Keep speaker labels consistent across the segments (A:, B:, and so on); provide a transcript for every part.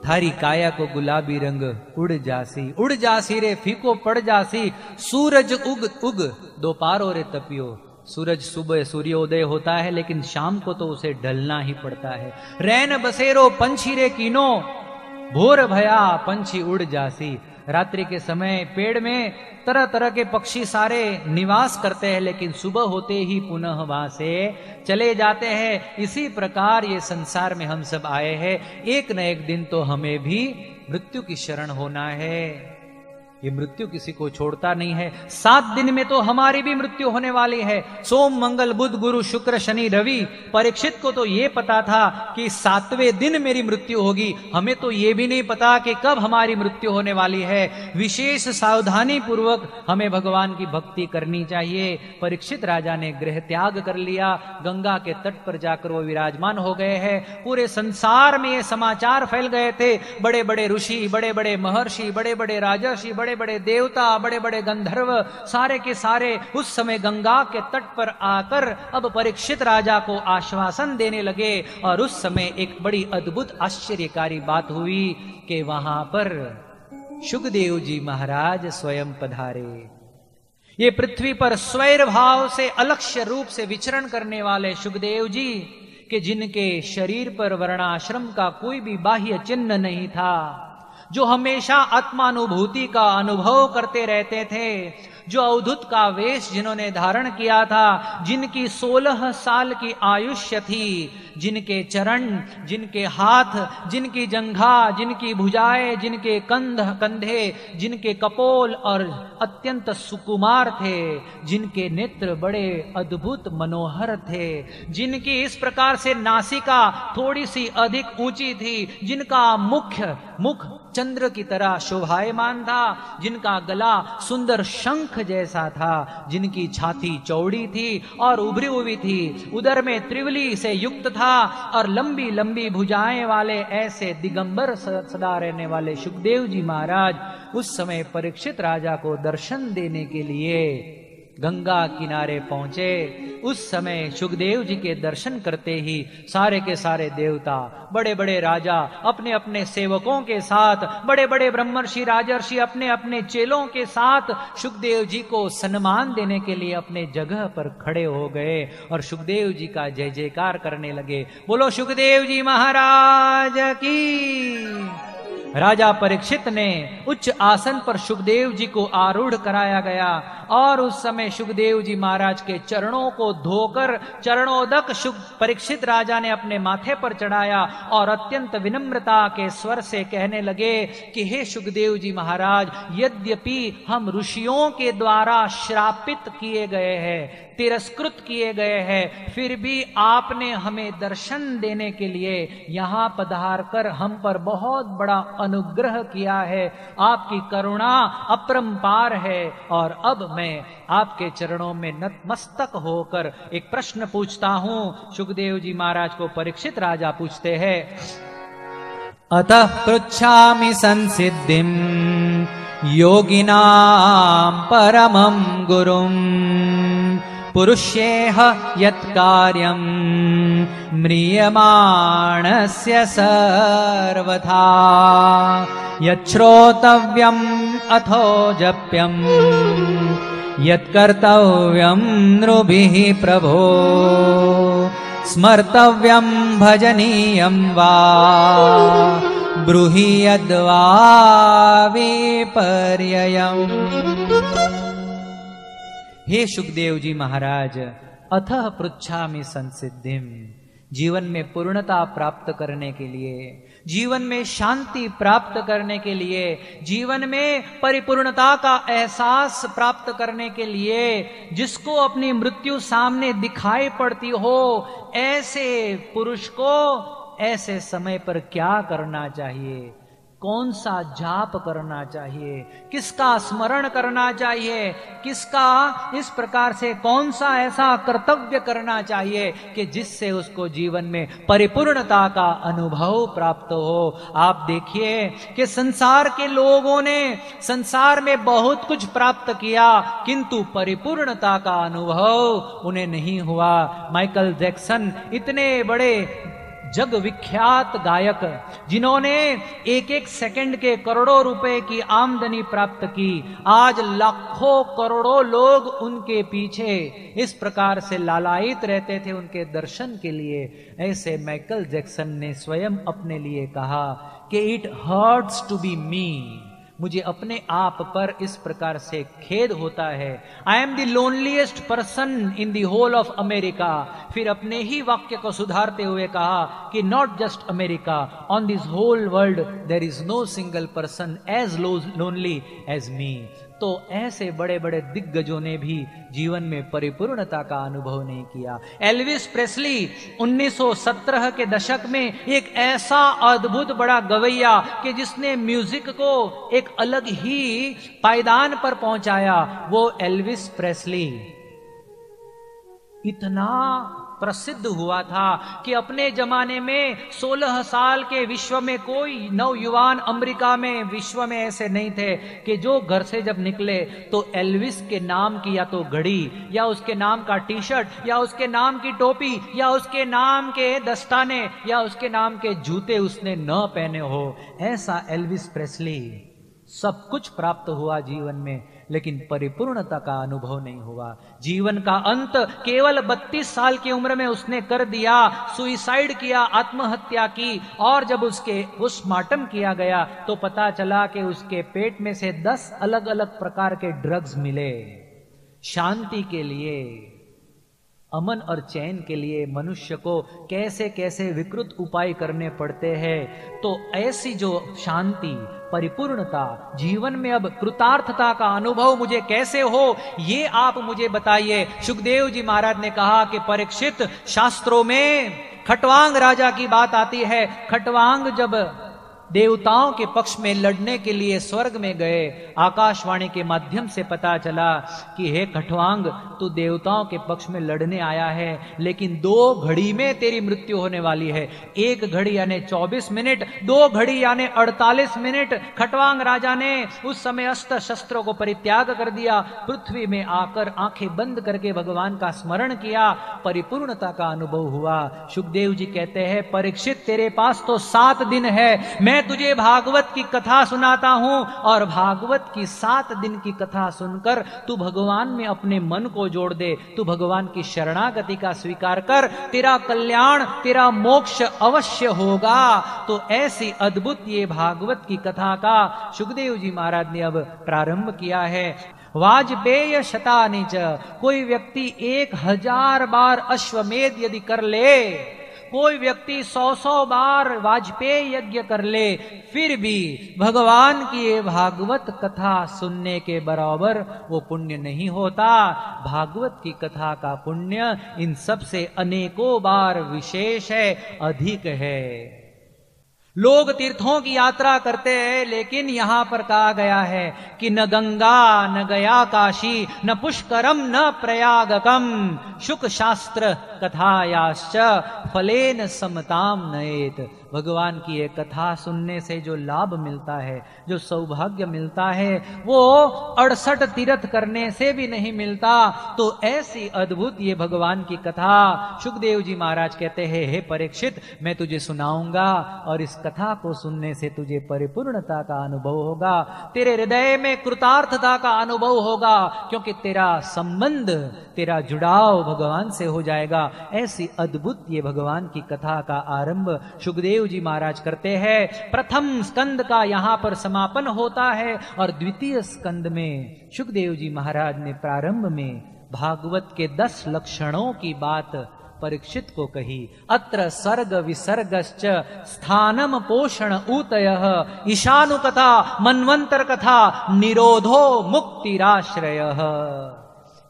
A: थारी काया को गुलाबी रंग उड़ जासी रे फीको पड़ जासी। सूरज उग उग दोपारो रे तपियो। सूरज सुबह सूर्योदय होता है, लेकिन शाम को तो उसे ढलना ही पड़ता है। रैन बसेरो पंछी रे कीनो, भोर भया पंछी उड़ जासी। रात्रि के समय पेड़ में तरह तरह के पक्षी सारे निवास करते हैं, लेकिन सुबह होते ही पुनः वहां से चले जाते हैं। इसी प्रकार ये संसार में हम सब आए हैं, एक न एक दिन तो हमें भी मृत्यु की शरण होना है। ये मृत्यु किसी को छोड़ता नहीं है। 7 दिन में तो हमारी भी मृत्यु होने वाली है। सोम मंगल बुध गुरु शुक्र शनि रवि। परीक्षित को तो ये पता था कि 7वें दिन मेरी मृत्यु होगी, हमें तो ये भी नहीं पता कि कब हमारी मृत्यु होने वाली है। विशेष सावधानी पूर्वक हमें भगवान की भक्ति करनी चाहिए। परीक्षित राजा ने गृह त्याग कर लिया, गंगा के तट पर जाकर वो विराजमान हो गए हैं। पूरे संसार में ये समाचार फैल गए थे। बड़े बड़े ऋषि, बड़े बड़े महर्षि, बड़े बड़े राजर्षि, बड़े बड़े देवता, बड़े बड़े गंधर्व, सारे के सारे उस समय गंगा के तट पर आकर अब परीक्षित राजा को आश्वासन देने लगे। और उस समय एक बड़ी अद्भुत आश्चर्यकारी बात हुई कि वहां पर शुकदेव जी महाराज स्वयं पधारे। ये पृथ्वी पर स्वैर भाव से अलक्ष्य रूप से विचरण करने वाले शुकदेव जी, कि जिनके शरीर पर वर्णाश्रम का कोई भी बाह्य चिन्ह नहीं था, जो हमेशा आत्मानुभूति का अनुभव करते रहते थे, जो अवधूत का वेश जिन्होंने धारण किया था, जिनकी 16 साल की आयुष्य थी, जिनके चरण, जिनके हाथ, जिनकी जंघा, जिनकी भुजाएं, जिनके कंधे, जिनके कपोल और अत्यंत सुकुमार थे, जिनके नेत्र बड़े अद्भुत मनोहर थे, जिनकी इस प्रकार से नासिका थोड़ी सी अधिक ऊंची थी, जिनका मुख चंद्र की तरह शोभायमान था, जिनका गला सुंदर शंख जैसा था, जिनकी छाती चौड़ी थी और उभरी हुई थी, उदर में त्रिवली से युक्त था और लंबी लंबी भुजाएं वाले ऐसे दिगंबर सदा रहने वाले शुकदेव जी महाराज उस समय परीक्षित राजा को दर्शन देने के लिए गंगा किनारे पहुंचे। उस समय शुकदेव जी के दर्शन करते ही सारे के सारे देवता, बड़े बड़े राजा अपने अपने सेवकों के साथ, बड़े बड़े ब्रह्मर्षि राजर्षि अपने अपने चेलों के साथ शुकदेव जी को सम्मान देने के लिए अपने जगह पर खड़े हो गए और शुकदेव जी का जय जयकार करने लगे। बोलो शुकदेव जी महाराज की। राजा परीक्षित ने उच्च आसन पर शुकदेव जी को आरूढ़ कराया गया और उस समय शुकदेव जी महाराज के चरणों को धोकर चरणोदक परीक्षित राजा ने अपने माथे पर चढ़ाया और अत्यंत विनम्रता के स्वर से कहने लगे कि हे शुकदेव जी महाराज, यद्यपि हम ऋषियों के द्वारा श्रापित किए गए हैं, तिरस्कृत किए गए हैं, फिर भी आपने हमें दर्शन देने के लिए यहाँ पधार कर हम पर बहुत बड़ा अनुग्रह किया है। आपकी करुणा अपरंपार है। और अब मैं आपके चरणों में नतमस्तक होकर एक प्रश्न पूछता हूं। शुकदेव जी महाराज को परीक्षित राजा पूछते हैं, अतः पृच्छामि संसिद्धिम योगिनां परमं गुरुं पुरुषेह यत्कार्यं म्रियमाणस्य सर्वथा यच्छ्रोतव्यम् अथो जप्यं यत्कर्तव्यं नृभिः प्रभो स्मर्तव्यं भजनीयं वा ब्रूहि यद्वा विपर्ययम्। हे शुकदेव जी महाराज, अतः पृच्छामि संसिद्धिम, जीवन में पूर्णता प्राप्त करने के लिए, जीवन में शांति प्राप्त करने के लिए, जीवन में परिपूर्णता का एहसास प्राप्त करने के लिए, जिसको अपनी मृत्यु सामने दिखाई पड़ती हो, ऐसे पुरुष को ऐसे समय पर क्या करना चाहिए, कौन सा जाप करना चाहिए, किसका स्मरण करना चाहिए, किसका इस प्रकार से कौन सा ऐसा कर्तव्य करना चाहिए कि जिससे उसको जीवन में परिपूर्णता का अनुभव प्राप्त हो। आप देखिए कि संसार के लोगों ने संसार में बहुत कुछ प्राप्त किया, किंतु परिपूर्णता का अनुभव उन्हें नहीं हुआ। माइकल जैक्सन इतने बड़े जग विख्यात गायक, जिन्होंने एक एक सेकंड के करोड़ों रुपए की आमदनी प्राप्त की, आज लाखों करोड़ों लोग उनके पीछे इस प्रकार से लालायित रहते थे उनके दर्शन के लिए। ऐसे माइकल जैक्सन ने स्वयं अपने लिए कहा कि इट हर्ट्स टू बी मी, मुझे अपने आप पर इस प्रकार से खेद होता है। I am the loneliest person in the whole of America. फिर अपने ही वाक्य को सुधारते हुए कहा कि not just America, on this whole world there is no single person as lonely as me. तो ऐसे बड़े बड़े दिग्गजों ने भी जीवन में परिपूर्णता का अनुभव नहीं किया। एल्विस प्रेस्ली 1917 के दशक में एक ऐसा अद्भुत बड़ा गवैया कि जिसने म्यूजिक को एक अलग ही पायदान पर पहुंचाया, वो एल्विस प्रेस्ली इतना प्रसिद्ध हुआ था कि अपने जमाने में 16 साल के विश्व में कोई नवयुवान अमेरिका में विश्व में ऐसे नहीं थे कि जो घर से जब निकले तो एल्विस के नाम की या तो घड़ी या उसके नाम का टी शर्ट या उसके नाम की टोपी या उसके नाम के दस्ताने या उसके नाम के जूते उसने न पहने हो। ऐसा एल्विस प्रेस्ली सब कुछ प्राप्त हुआ जीवन में, लेकिन परिपूर्णता का अनुभव नहीं हुआ। जीवन का अंत केवल 32 साल की उम्र में उसने कर दिया, सुइसाइड किया, आत्महत्या की। और जब उसके पोस्टमार्टम किया गया तो पता चला कि उसके पेट में से 10 अलग अलग प्रकार के ड्रग्स मिले। शांति के लिए, अमन और चैन के लिए मनुष्य को कैसे कैसे विकृत उपाय करने पड़ते हैं। तो ऐसी जो शांति, परिपूर्णता, जीवन में अब कृतार्थता का अनुभव मुझे कैसे हो, ये आप मुझे बताइए। सुखदेव जी महाराज ने कहा कि परीक्षित, शास्त्रों में खटवांग राजा की बात आती है। खटवांग जब देवताओं के पक्ष में लड़ने के लिए स्वर्ग में गए, आकाशवाणी के माध्यम से पता चला कि हे खटवांग, तू देवताओं के पक्ष में लड़ने आया है, लेकिन 2 घड़ी में तेरी मृत्यु होने वाली है। 1 घड़ी यानी 24 मिनट, 2 घड़ी यानी 48 मिनट। खटवांग राजा ने उस समय अस्त्र शस्त्रों को परित्याग कर दिया, पृथ्वी में आकर आंखें बंद करके भगवान का स्मरण किया, परिपूर्णता का अनुभव हुआ। सुखदेव जी कहते हैं, परीक्षित, तेरे पास तो 7 दिन है, मैं तुझे भागवत की कथा सुनाता हूं, और भागवत की 7 दिन की कथा सुनकर तू भगवान में अपने मन को जोड़ दे, तू भगवान की शरणागति का स्वीकार कर, तेरा कल्याण, तेरा मोक्ष अवश्य होगा। तो ऐसी अद्भुत ये भागवत की कथा का सुखदेव जी महाराज ने अब प्रारंभ किया है। वाजपेय शतानिच, कोई व्यक्ति 1000 बार अश्वमेध यदि कर ले, कोई व्यक्ति 100 बार वाजपेयी यज्ञ कर ले, फिर भी भगवान की ये भागवत कथा सुनने के बराबर वो पुण्य नहीं होता। भागवत की कथा का पुण्य इन सब से अनेकों बार विशेष है, अधिक है। लोग तीर्थों की यात्रा करते हैं, लेकिन यहां पर कहा गया है कि न गंगा न गया काशी, न पुष्करम न प्रयागकम, शुक शास्त्र कथायाश्च फलेन समताम नयेत। भगवान की एक कथा सुनने से जो लाभ मिलता है, जो सौभाग्य मिलता है, वो 68 तीर्थ करने से भी नहीं मिलता। तो ऐसी अद्भुत ये भगवान की कथा सुखदेव जी महाराज कहते हैं, हे परीक्षित, मैं तुझे सुनाऊंगा और इस कथा को सुनने से तुझे परिपूर्णता का अनुभव होगा, तेरे हृदय में कृतार्थता का अनुभव होगा, क्योंकि तेरा संबंध, तेरा जुड़ाव भगवान से हो जाएगा। ऐसी अद्भुत ये भगवान की कथा का आरंभ सुखदेव जी महाराज करते हैं। प्रथम स्कंद का यहां पर समापन होता है और द्वितीय स्कंद में सुखदेव जी महाराज ने प्रारंभ में भागवत के 10 लक्षणों की बात परीक्षित को कही। अत्र सर्ग विसर्गश्च स्थानम पोषण ऊतयः, ईशानु कथा मन्वंतर कथा निरोधो मुक्तिराश्रयः।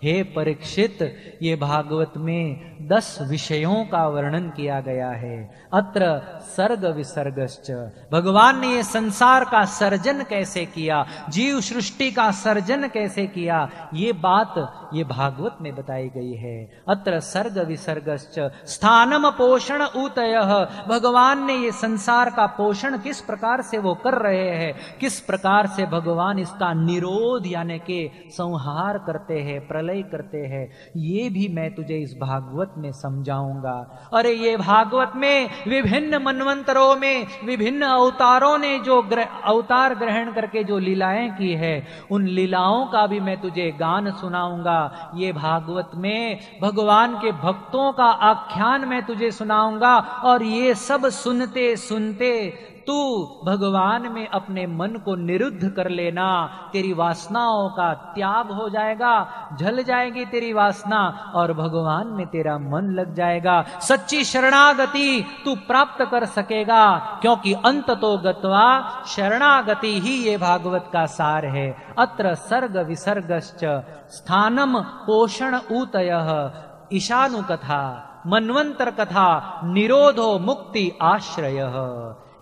A: हे परीक्षित, ये भागवत में 10 विषयों का वर्णन किया गया है। अत्र सर्ग विसर्गश्च, भगवान ने ये संसार का सर्जन कैसे किया, जीव सृष्टि का सर्जन कैसे किया, ये बात ये भागवत में बताई गई है। अत्र सर्ग विसर्गश्च स्थानम पोषण ऊतयः, भगवान ने ये संसार का पोषण किस प्रकार से वो कर रहे हैं, किस प्रकार से भगवान इसका निरोध यानी के संहार करते हैं, प्रलय करते हैं, ये भी मैं तुझे इस भागवत में समझाऊंगा। अरे ये भागवत में विभिन्न मनवंतरों में विभिन्न अवतारों ने जो अवतार ग्रहण करके जो लीलाएं की है, उन लीलाओं का भी मैं तुझे गान सुनाऊंगा। ये भागवत में भगवान के भक्तों का आख्यान मैं तुझे सुनाऊंगा, और ये सब सुनते सुनते तू भगवान में अपने मन को निरुद्ध कर लेना, तेरी वासनाओं का त्याग हो जाएगा, जल जाएगी तेरी वासना और भगवान में तेरा मन लग जाएगा। सच्ची शरणागति तू प्राप्त कर सकेगा, क्योंकि अंततो गत्वा शरणागति ही ये भागवत का सार है। अत्र सर्ग विसर्गश्च स्थानम पोषण ऊतयः ईशानु कथा मनवंतर कथा निरोधो मुक्ति आश्रयः।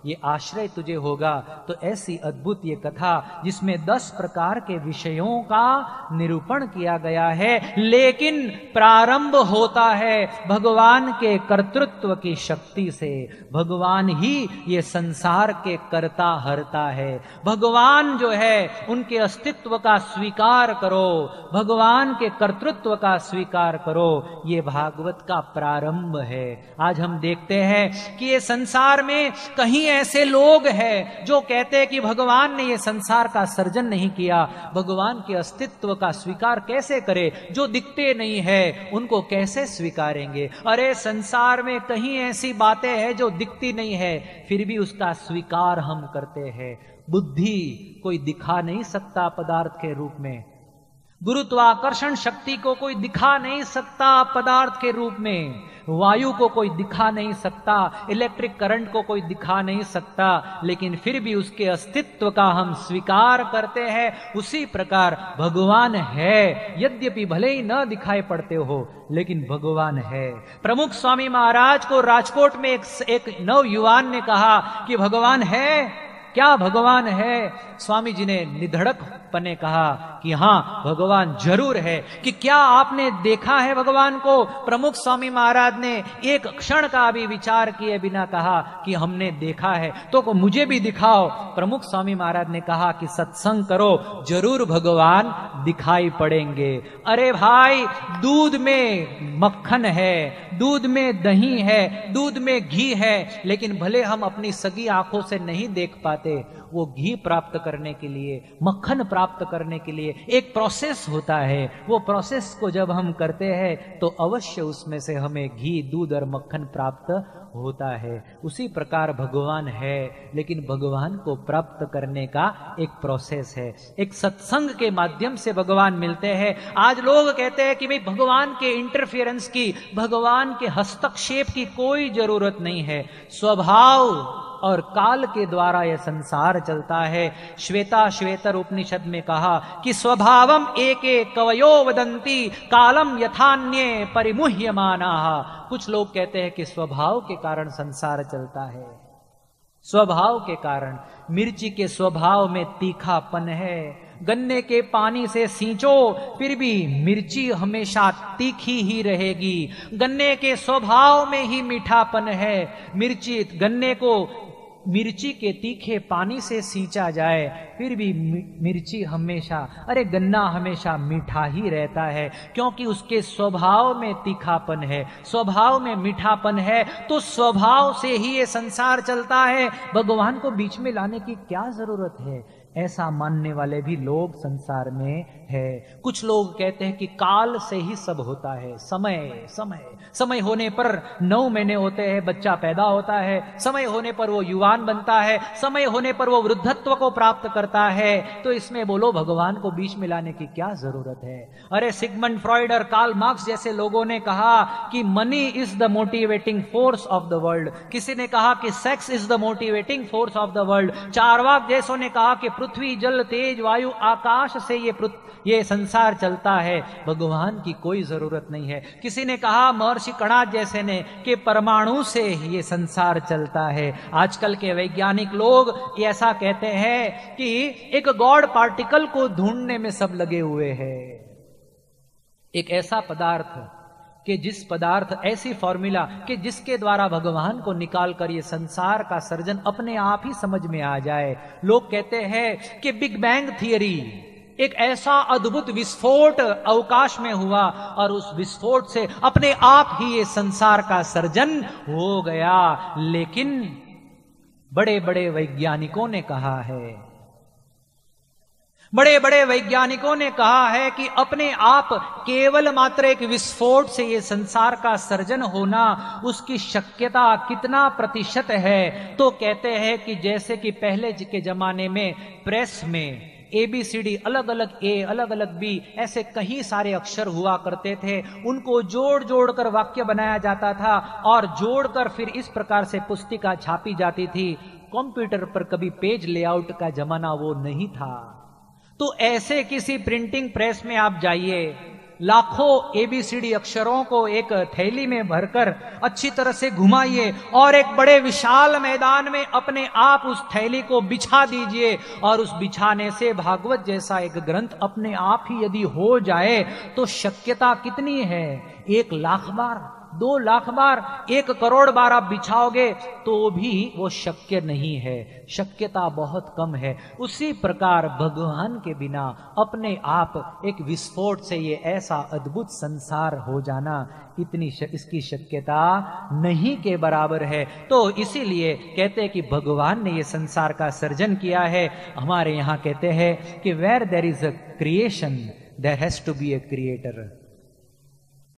A: ये आश्रय तुझे होगा तो ऐसी अद्भुत ये कथा जिसमें 10 प्रकार के विषयों का निरूपण किया गया है, लेकिन प्रारंभ होता है भगवान के कर्तृत्व की शक्ति से। भगवान ही ये संसार के कर्ता हरता है। भगवान जो है उनके अस्तित्व का स्वीकार करो, भगवान के कर्तृत्व का स्वीकार करो। ये भागवत का प्रारंभ है। आज हम देखते हैं कि ये संसार में कहीं ऐसे लोग हैं जो कहते हैं कि भगवान ने ये संसार का सर्जन नहीं किया, भगवान के अस्तित्व का स्वीकार कैसे करें, जो दिखते नहीं है उनको कैसे स्वीकारेंगे। अरे संसार में कहीं ऐसी बातें हैं जो दिखती नहीं है, फिर भी उसका स्वीकार हम करते हैं। बुद्धि कोई दिखा नहीं सकता पदार्थ के रूप में, गुरुत्वाकर्षण शक्ति को कोई दिखा नहीं सकता पदार्थ के रूप में, वायु को कोई दिखा नहीं सकता, इलेक्ट्रिक करंट को कोई दिखा नहीं सकता, लेकिन फिर भी उसके अस्तित्व का हम स्वीकार करते हैं। उसी प्रकार भगवान है, यद्यपि भले ही न दिखाई पड़ते हो, लेकिन भगवान है। प्रमुख स्वामी महाराज को राजकोट में एक नवयुवान ने कहा कि भगवान है क्या, भगवान है? स्वामी जी ने निधड़क पने कहा कि हाँ भगवान जरूर है। कि क्या आपने देखा है भगवान को? प्रमुख स्वामी महाराज ने एक क्षण का भी विचार किए बिना कहा कि हमने देखा है, तो मुझे भी दिखाओ। प्रमुख स्वामी महाराज ने कहा कि सत्संग करो, जरूर भगवान दिखाई पड़ेंगे। अरे भाई, दूध में मक्खन है, दूध में दही है, दूध में घी है, लेकिन भले हम अपनी सगी आंखों से नहीं देख पाते, वो घी प्राप्त करने के लिए, मक्खन प्राप्त करने के लिए एक प्रोसेस होता है। वो प्रोसेस को जब हम करते हैं तो अवश्य उसमें से हमें घी, दूध और मक्खन प्राप्त होता है। उसी प्रकार भगवान है, लेकिन भगवान को प्राप्त करने का एक प्रोसेस है। एक सत्संग के माध्यम से भगवान मिलते हैं। आज लोग कहते हैं कि भाई भगवान के इंटरफियरेंस की, भगवान के हस्तक्षेप की कोई जरूरत नहीं है। स्वभाव और काल के द्वारा यह संसार चलता है। श्वेता श्वेतर उपनिषद में कहा कि स्वभावम एके कवयो वदंती कालम यथान्ये परिमुह्यमानाः। कुछ लोग कहते हैं कि स्वभाव के कारण संसार चलता है, स्वभाव के कारण। मिर्ची के स्वभाव में तीखापन है, गन्ने के पानी से सींचो फिर भी मिर्ची हमेशा तीखी ही रहेगी। गन्ने के स्वभाव में ही मीठापन है, गन्ने को मिर्ची के तीखे पानी से सींचा जाए फिर भी मिर्ची हमेशा, अरे गन्ना हमेशा मीठा ही रहता है, क्योंकि उसके स्वभाव में तीखापन है, स्वभाव में मीठापन है। तो स्वभाव से ही ये संसार चलता है, भगवान को बीच में लाने की क्या जरूरत है? ऐसा मानने वाले भी लोग संसार में है। कुछ लोग कहते हैं कि काल से ही सब होता है। समय होने पर 9 महीने होते हैं, बच्चा पैदा होता है, समय होने पर वो युवान बनता है, समय होने पर वो वृद्धत्व को प्राप्त करता है। तो इसमें बोलो भगवान को बीच में लाने की क्या जरूरत है? अरे सिगमंड फ्रॉइड और कार्ल मार्क्स जैसे लोगों ने कहा कि money is the motivating force of the world, किसी ने कहा कि sex is the motivating force of the world, Charvak जैसों ने कहा कि पृथ्वी, जल, तेज, वायु, आकाश से ये संसार चलता है, भगवान की कोई जरूरत नहीं है। किसी ने कहा, महर्षि कणाद जैसे ने, कि परमाणु से ये संसार चलता है। आजकल के वैज्ञानिक लोग ऐसा कहते हैं कि एक गॉड पार्टिकल को ढूंढने में सब लगे हुए हैं। एक ऐसा पदार्थ कि जिस पदार्थ, ऐसी फॉर्मूला कि जिसके द्वारा भगवान को निकाल कर ये संसार का सर्जन अपने आप ही समझ में आ जाए। लोग कहते हैं कि बिग बैंग थियरी, एक ऐसा अद्भुत विस्फोट अवकाश में हुआ और उस विस्फोट से अपने आप ही ये संसार का सर्जन हो गया। लेकिन बड़े बड़े वैज्ञानिकों ने कहा है, बड़े बड़े वैज्ञानिकों ने कहा है कि अपने आप केवल मात्र एक विस्फोट से ये संसार का सर्जन होना, उसकी शक्यता कितना प्रतिशत है। तो कहते हैं कि जैसे कि पहले के जमाने में प्रेस में ABCD, अलग अलग A, अलग अलग B, ऐसे कई सारे अक्षर हुआ करते थे। उनको जोड़ जोड़ कर वाक्य बनाया जाता था और जोड़कर फिर इस प्रकार से पुस्तिका छापी जाती थी। कंप्यूटर पर कभी पेज लेआउट का जमाना वो नहीं था। तो ऐसे किसी प्रिंटिंग प्रेस में आप जाइए, लाखों ABCD अक्षरों को एक थैली में भरकर अच्छी तरह से घुमाइए और एक बड़े विशाल मैदान में अपने आप उस थैली को बिछा दीजिए और उस बिछाने से भागवत जैसा एक ग्रंथ अपने आप ही यदि हो जाए तो शक्यता कितनी है? 1 लाख बार, 2 लाख बार, 1 करोड़ बार आप बिछाओगे तो भी वो शक्य नहीं है, शक्यता बहुत कम है। उसी प्रकार भगवान के बिना अपने आप एक विस्फोट से ये ऐसा अद्भुत संसार हो जाना, इतनी इसकी शक्यता नहीं के बराबर है। तो इसीलिए कहते हैं कि भगवान ने ये संसार का सर्जन किया है। हमारे यहाँ कहते हैं कि where there is a creation there has to be a creator.